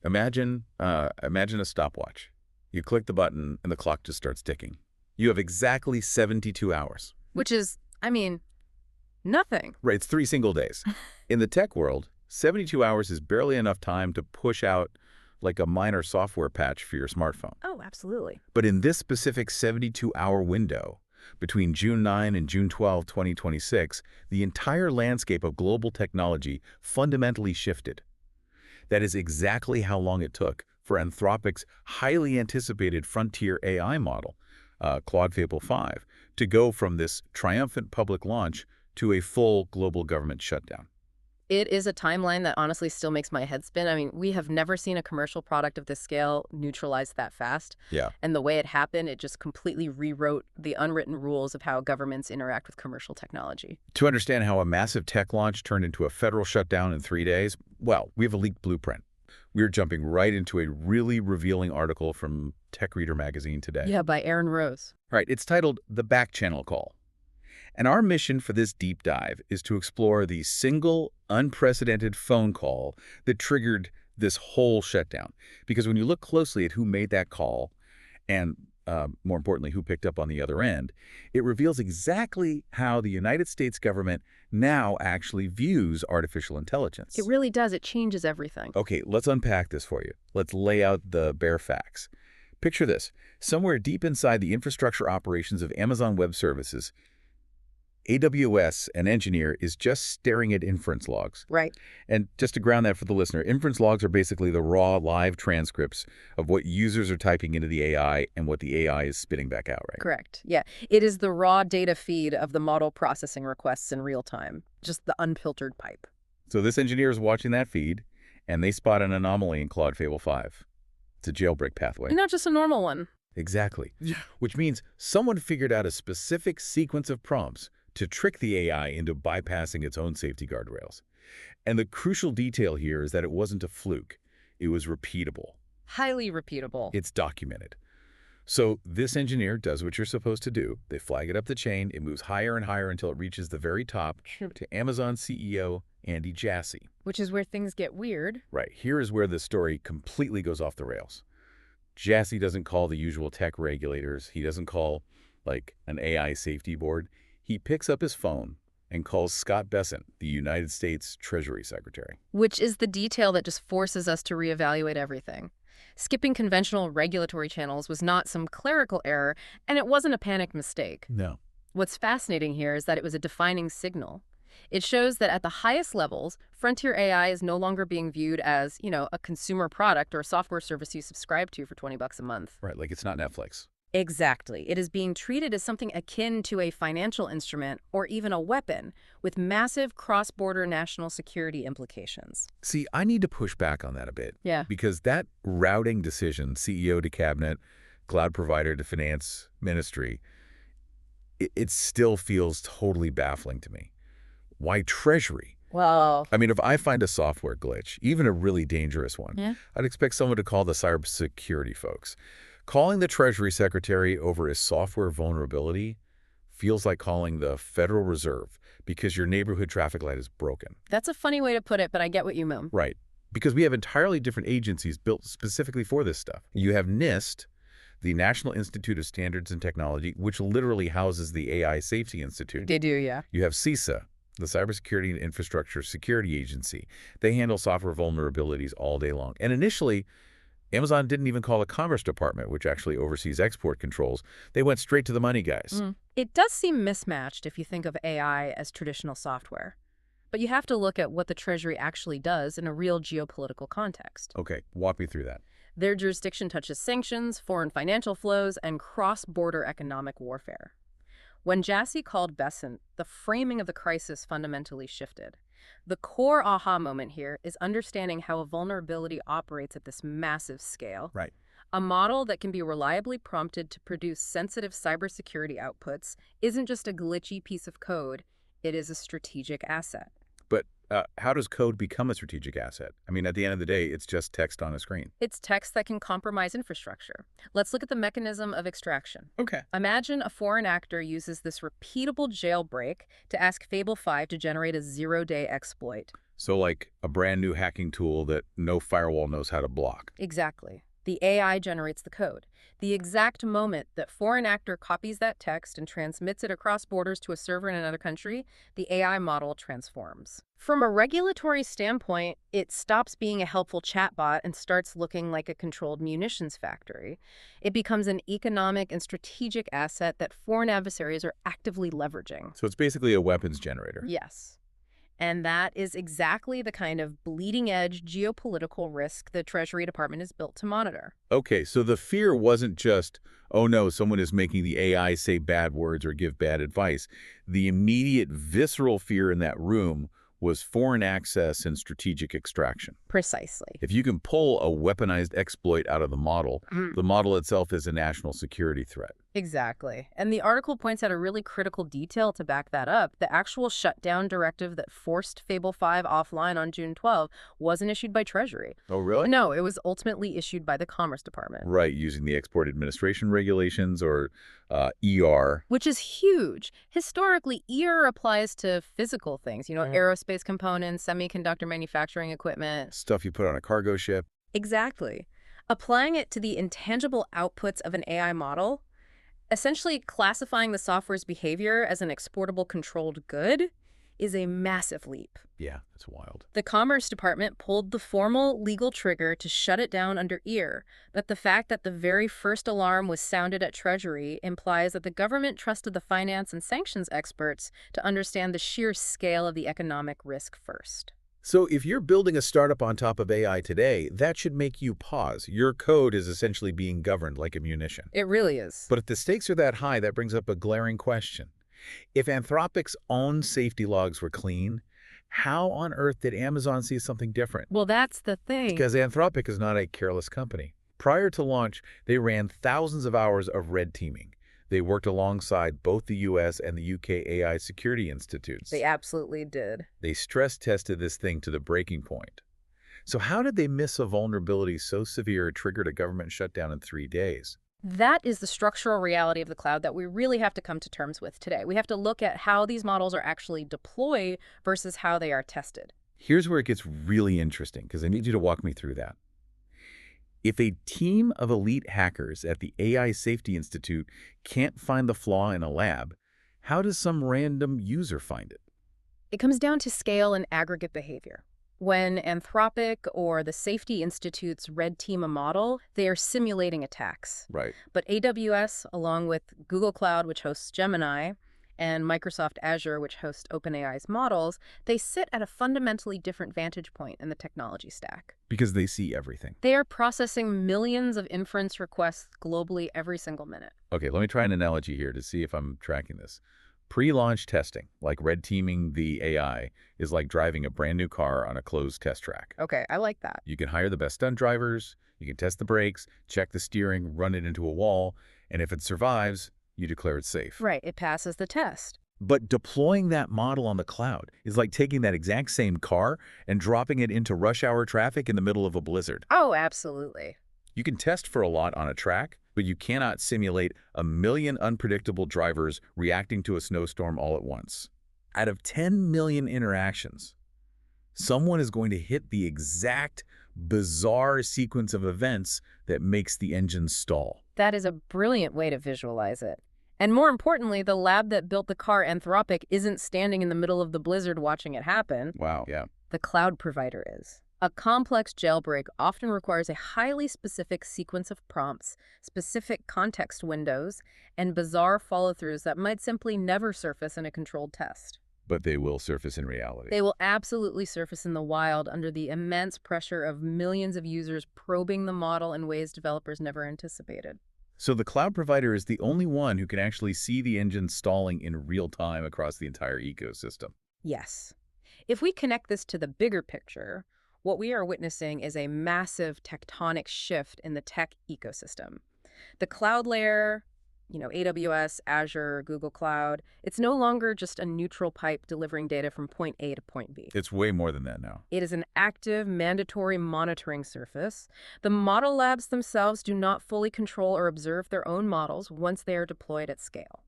Imagine a stopwatch. You click the button and the clock just starts ticking. You have exactly 72 hours. Which is, I mean, nothing. Right, it's 3 single days. In the tech world, 72 hours is barely enough time to push out like a minor software patch for your smartphone. Oh, absolutely. But in this specific 72-hour window, between June 9 and June 12, 2026, the entire landscape of global technology fundamentally shifted. That is exactly how long it took for Anthropic's highly anticipated frontier AI model, Claude Fable 5, to go from this triumphant public launch to a full global government shutdown. It is a timeline that honestly still makes my head spin. I mean, we have never seen a commercial product of this scale neutralized that fast. Yeah. And the way it happened, it just completely rewrote the unwritten rules of how governments interact with commercial technology. To understand how a massive tech launch turned into a federal shutdown in 3 days, well, we have a leaked blueprint. We're jumping right into a really revealing article from Tech Reader magazine today. Yeah, by Aaron Rose. Right, it's titled The Backchannel Call. And our mission for this deep dive is to explore the single, unprecedented phone call that triggered this whole shutdown. Because when you look closely at who made that call, and more importantly, who picked up on the other end, it reveals exactly how the United States government now actually views artificial intelligence. It really does. It changes everything. Okay, let's unpack this for you. Let's lay out the bare facts. Picture this. Somewhere deep inside the infrastructure operations of Amazon Web Services, AWS, an engineer, is just staring at inference logs. Right. And just to ground that for the listener, inference logs are basically the raw, live transcripts of what users are typing into the AI and what the AI is spitting back out, right? Correct. Yeah. It is the raw data feed of the model processing requests in real time. Just the unfiltered pipe. So this engineer is watching that feed, and they spot an anomaly in Claude Fable 5. It's a jailbreak pathway. And not just a normal one. Exactly. Which means someone figured out a specific sequence of prompts to trick the AI into bypassing its own safety guardrails. And the crucial detail here is that it wasn't a fluke. It was repeatable. Highly repeatable. It's documented. So this engineer does what you're supposed to do. They flag it up the chain. It moves higher and higher until it reaches the very top to Amazon CEO Andy Jassy. Which is where things get weird. Right. Here is where the story completely goes off the rails. Jassy doesn't call the usual tech regulators. He doesn't call, like, an AI safety board. He picks up his phone and calls Scott Bessent, the United States Treasury Secretary. Which is the detail that just forces us to reevaluate everything. Skipping conventional regulatory channels was not some clerical error, and it wasn't a panicked mistake. No. What's fascinating here is that it was a defining signal. It shows that at the highest levels, frontier AI is no longer being viewed as, a consumer product or a software service you subscribe to for $20 a month. Right, like it's not Netflix. Exactly. It is being treated as something akin to a financial instrument or even a weapon with massive cross-border national security implications. See, I need to push back on that a bit. Yeah. Because that routing decision, CEO to cabinet, cloud provider to finance ministry, it still feels totally baffling to me. Why Treasury? Well, I mean, if I find a software glitch, even a really dangerous one, yeah. I'd expect someone to call the cybersecurity folks. Calling the Treasury Secretary over a software vulnerability feels like calling the Federal Reserve because your neighborhood traffic light is broken. That's a funny way to put it, but I get what you mean. Right. Because we have entirely different agencies built specifically for this stuff. You have NIST, the National Institute of Standards and Technology, which literally houses the AI Safety Institute. They do, yeah. You have CISA, the Cybersecurity and Infrastructure Security Agency. They handle software vulnerabilities all day long. And initially, Amazon didn't even call the Commerce Department, which actually oversees export controls. They went straight to the money guys. It does seem mismatched if you think of AI as traditional software. But you have to look at what the Treasury actually does in a real geopolitical context. Okay, walk me through that. Their jurisdiction touches sanctions, foreign financial flows, and cross-border economic warfare. When Jassy called Bessent, the framing of the crisis fundamentally shifted. The core aha moment here is understanding how a vulnerability operates at this massive scale. Right. A model that can be reliably prompted to produce sensitive cybersecurity outputs isn't just a glitchy piece of code, it is a strategic asset. But how does code become a strategic asset? I mean, at the end of the day, it's just text on a screen. It's text that can compromise infrastructure. Let's look at the mechanism of extraction. Okay. Imagine a foreign actor uses this repeatable jailbreak to ask Fable 5 to generate a zero-day exploit. So like a brand new hacking tool that no firewall knows how to block. Exactly. The AI generates the code. The exact moment that foreign actor copies that text and transmits it across borders to a server in another country, the AI model transforms. From a regulatory standpoint, it stops being a helpful chatbot and starts looking like a controlled munitions factory. It becomes an economic and strategic asset that foreign adversaries are actively leveraging. So it's basically a weapons generator. Yes. And that is exactly the kind of bleeding-edge geopolitical risk the Treasury Department is built to monitor. Okay, so the fear wasn't just, oh no, someone is making the AI say bad words or give bad advice. The immediate visceral fear in that room was foreign access and strategic extraction. Precisely. If you can pull a weaponized exploit out of Mhm. the model itself is a national security threat. Exactly. And the article points out a really critical detail to back that up. The actual shutdown directive that forced Fable 5 offline on June 12 wasn't issued by Treasury. Oh, really? No, it was ultimately issued by the Commerce Department. Right, using the Export Administration Regulations or ER. Which is huge. Historically, ER applies to physical things, aerospace components, semiconductor manufacturing equipment. Stuff you put on a cargo ship. Exactly. Applying it to the intangible outputs of an AI model, essentially classifying the software's behavior as an exportable controlled good, is a massive leap. Yeah, that's wild. The Commerce Department pulled the formal legal trigger to shut it down under EAR, but the fact that the very first alarm was sounded at Treasury implies that the government trusted the finance and sanctions experts to understand the sheer scale of the economic risk first. So if you're building a startup on top of AI today, that should make you pause. Your code is essentially being governed like a munition. It really is. But if the stakes are that high, that brings up a glaring question. If Anthropic's own safety logs were clean, how on earth did Amazon see something different? Well, that's the thing. Because Anthropic is not a careless company. Prior to launch, they ran thousands of hours of red teaming. They worked alongside both the US and the UK AI security institutes. They absolutely did. They stress tested this thing to the breaking point. So how did they miss a vulnerability so severe it triggered a government shutdown in 3 days? That is the structural reality of the cloud that we really have to come to terms with today. We have to look at how these models are actually deployed versus how they are tested. Here's where it gets really interesting, because I need you to walk me through that. If a team of elite hackers at the AI Safety Institute can't find the flaw in a lab, how does some random user find it? It comes down to scale and aggregate behavior. When Anthropic or the Safety Institute's red team a model, they are simulating attacks. Right. But AWS, along with Google Cloud, which hosts Gemini, and Microsoft Azure, which hosts OpenAI's models, they sit at a fundamentally different vantage point in the technology stack. Because they see everything. They are processing millions of inference requests globally every single minute. Okay, let me try an analogy here to see if I'm tracking this. Pre-launch testing, like red teaming the AI, is like driving a brand new car on a closed test track. Okay, I like that. You can hire the best stunt drivers, you can test the brakes, check the steering, run it into a wall, and if it survives, you declare it safe. Right, it passes the test. But deploying that model on the cloud is like taking that exact same car and dropping it into rush hour traffic in the middle of a blizzard. Oh, absolutely. You can test for a lot on a track, but you cannot simulate a million unpredictable drivers reacting to a snowstorm all at once. Out of 10 million interactions, someone is going to hit the exact bizarre sequence of events that makes the engine stall. That is a brilliant way to visualize it. And more importantly, the lab that built the car, Anthropic, isn't standing in the middle of the blizzard watching it happen. Wow, yeah. The cloud provider is. A complex jailbreak often requires a highly specific sequence of prompts, specific context windows, and bizarre follow-throughs that might simply never surface in a controlled test. But they will surface in reality. They will absolutely surface in the wild under the immense pressure of millions of users probing the model in ways developers never anticipated. So the cloud provider is the only one who can actually see the engine stalling in real time across the entire ecosystem. Yes. If we connect this to the bigger picture, what we are witnessing is a massive tectonic shift in the tech ecosystem. The cloud layer, AWS, Azure, Google Cloud, it's no longer just a neutral pipe delivering data from point A to point B. It's way more than that now. It is an active, mandatory monitoring surface. The model labs themselves do not fully control or observe their own models once they are deployed at scale.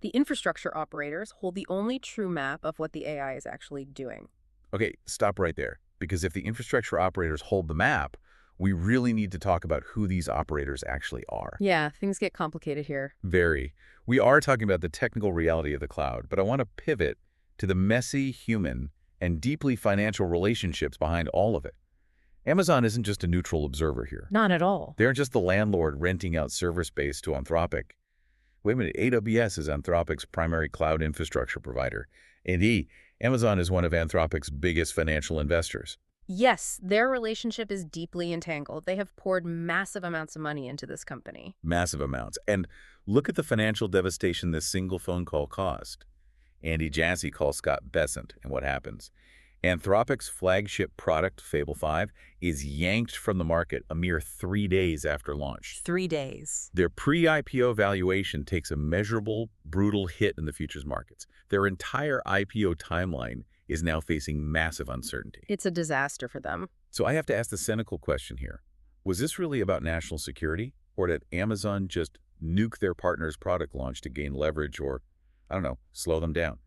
The infrastructure operators hold the only true map of what the AI is actually doing. Okay, stop right there. Because if the infrastructure operators hold the map, we really need to talk about who these operators actually are. Yeah, things get complicated here. Very. We are talking about the technical reality of the cloud, but I want to pivot to the messy, human, and deeply financial relationships behind all of it. Amazon isn't just a neutral observer here. Not at all. They aren't just the landlord renting out server space to Anthropic. Wait a minute, AWS is Anthropic's primary cloud infrastructure provider. Indeed, Amazon is one of Anthropic's biggest financial investors. Yes, their relationship is deeply entangled. They have poured massive amounts of money into this company. Massive amounts. And look at the financial devastation this single phone call caused. Andy Jassy calls Scott Bessent, and what happens? Anthropic's flagship product, Fable 5, is yanked from the market a mere 3 days after launch. 3 days. Their pre-IPO valuation takes a measurable, brutal hit in the futures markets. Their entire IPO timeline is now facing massive uncertainty. It's a disaster for them. So I have to ask the cynical question here. Was this really about national security? Or did Amazon just nuke their partner's product launch to gain leverage or, I don't know, slow them down?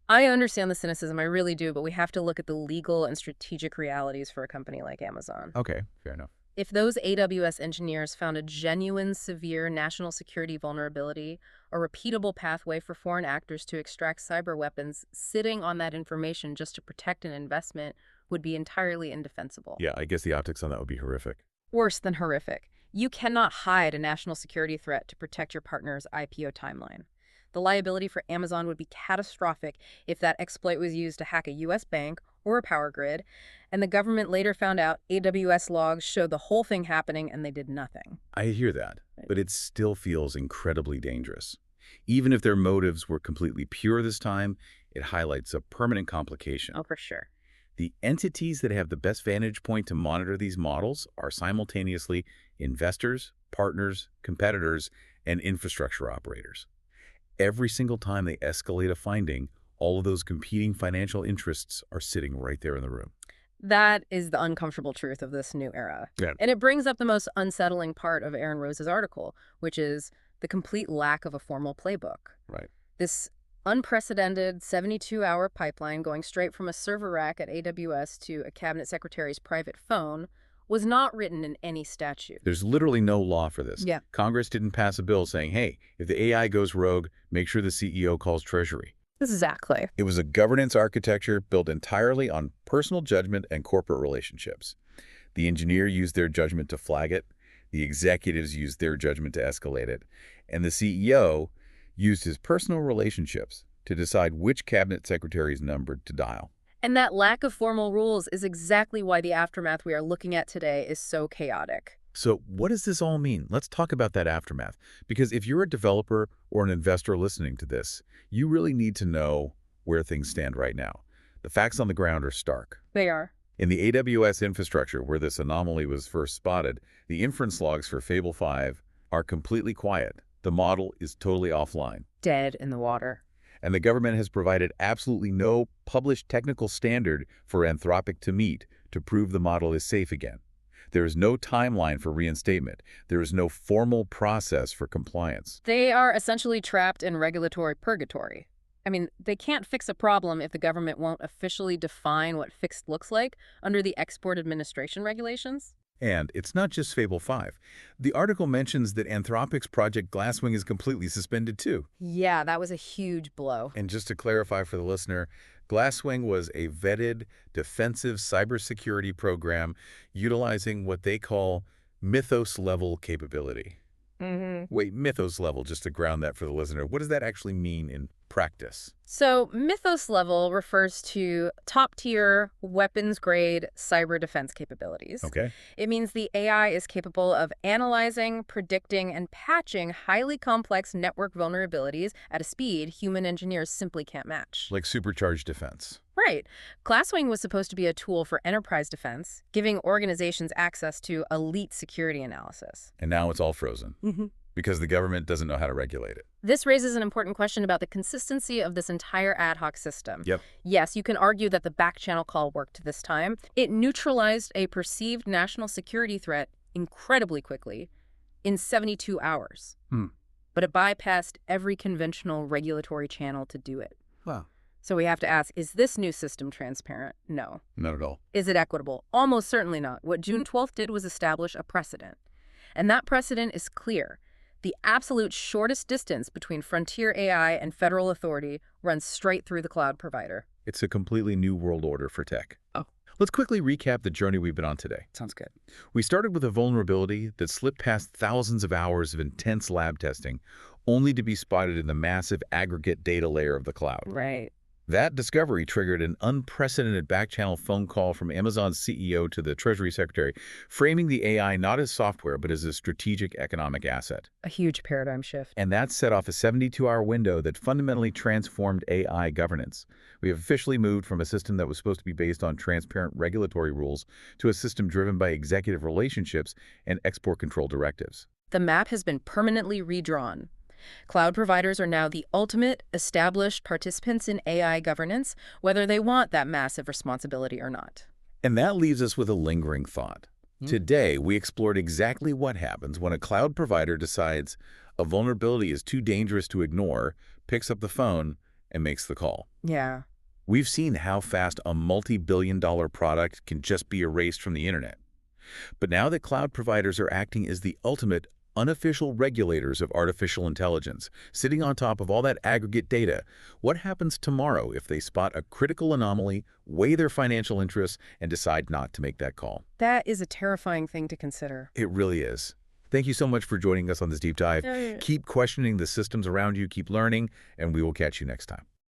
I understand the cynicism, I really do, but we have to look at the legal and strategic realities for a company like Amazon. Okay, fair enough. If those AWS engineers found a genuine, severe national security vulnerability, a repeatable pathway for foreign actors to extract cyber weapons, sitting on that information just to protect an investment would be entirely indefensible. Yeah, I guess the optics on that would be horrific. Worse than horrific. You cannot hide a national security threat to protect your partner's IPO timeline. The liability for Amazon would be catastrophic if that exploit was used to hack a U.S. bank or a power grid, and the government later found out AWS logs showed the whole thing happening and they did nothing. I hear that, but it still feels incredibly dangerous. Even if their motives were completely pure this time, it highlights a permanent complication. Oh, for sure. The entities that have the best vantage point to monitor these models are simultaneously investors, partners, competitors, and infrastructure operators. Every single time they escalate a finding, all of those competing financial interests are sitting right there in the room. That is the uncomfortable truth of this new era. Yeah. And it brings up the most unsettling part of Aaron Rose's article, which is the complete lack of a formal playbook. Right. This unprecedented 72-hour pipeline going straight from a server rack at AWS to a cabinet secretary's private phone was not written in any statute. There's literally no law for this. Yeah. Congress didn't pass a bill saying, hey, if the AI goes rogue, make sure the CEO calls Treasury. Exactly. It was a governance architecture built entirely on personal judgment and corporate relationships. The engineer used their judgment to flag it, the executives used their judgment to escalate it, and the CEO used his personal relationships to decide which cabinet secretary's number to dial. And that lack of formal rules is exactly why the aftermath we are looking at today is so chaotic. So what does this all mean? Let's talk about that aftermath. Because if you're a developer or an investor listening to this, you really need to know where things stand right now. The facts on the ground are stark. They are. In the AWS infrastructure where this anomaly was first spotted, the inference logs for Fable 5 are completely quiet. The model is totally offline. Dead in the water. And the government has provided absolutely no published technical standard for Anthropic to meet to prove the model is safe again. There is no timeline for reinstatement. There is no formal process for compliance. They are essentially trapped in regulatory purgatory. I mean, they can't fix a problem if the government won't officially define what fixed looks like under the Export Administration Regulations. And it's not just Fable 5. The article mentions that Anthropic's Project Glasswing is completely suspended too. Yeah, that was a huge blow. And just to clarify for the listener, Glasswing was a vetted defensive cybersecurity program utilizing what they call mythos-level capability. Wait, mythos level, just to ground that for the listener. What does that actually mean in practice? So mythos level refers to top-tier, weapons-grade cyber defense capabilities. Okay. It means the AI is capable of analyzing, predicting, and patching highly complex network vulnerabilities at a speed human engineers simply can't match. Like supercharged defense. Right. Glasswing was supposed to be a tool for enterprise defense, giving organizations access to elite security analysis. And now it's all frozen. Because the government doesn't know how to regulate it. This raises an important question about the consistency of this entire ad hoc system. Yep. Yes, you can argue that the Backchannel Call worked this time. It neutralized a perceived national security threat incredibly quickly in 72 hours. But it bypassed every conventional regulatory channel to do it. Wow. So we have to ask, is this new system transparent? No. Not at all. Is it equitable? Almost certainly not. What June 12th did was establish a precedent. And that precedent is clear. The absolute shortest distance between frontier AI and federal authority runs straight through the cloud provider. It's a completely new world order for tech. Oh. Let's quickly recap the journey we've been on today. Sounds good. We started with a vulnerability that slipped past thousands of hours of intense lab testing, only to be spotted in the massive aggregate data layer of the cloud. Right. That discovery triggered an unprecedented back-channel phone call from Amazon's CEO to the Treasury Secretary, framing the AI not as software but as a strategic economic asset. A huge paradigm shift. And that set off a 72-hour window that fundamentally transformed AI governance. We have officially moved from a system that was supposed to be based on transparent regulatory rules to a system driven by executive relationships and export control directives. The map has been permanently redrawn. Cloud providers are now the ultimate established participants in AI governance, whether they want that massive responsibility or not. And that leaves us with a lingering thought. Today, we explored exactly what happens when a cloud provider decides a vulnerability is too dangerous to ignore, picks up the phone, and makes the call. Yeah. We've seen how fast a multi-billion-dollar product can just be erased from the internet. But now that cloud providers are acting as the ultimate unofficial regulators of artificial intelligence, sitting on top of all that aggregate data, what happens tomorrow if they spot a critical anomaly, weigh their financial interests, and decide not to make that call? That is a terrifying thing to consider. It really is. Thank you so much for joining us on this deep dive. Yeah. Keep questioning the systems around you, keep learning, and we will catch you next time.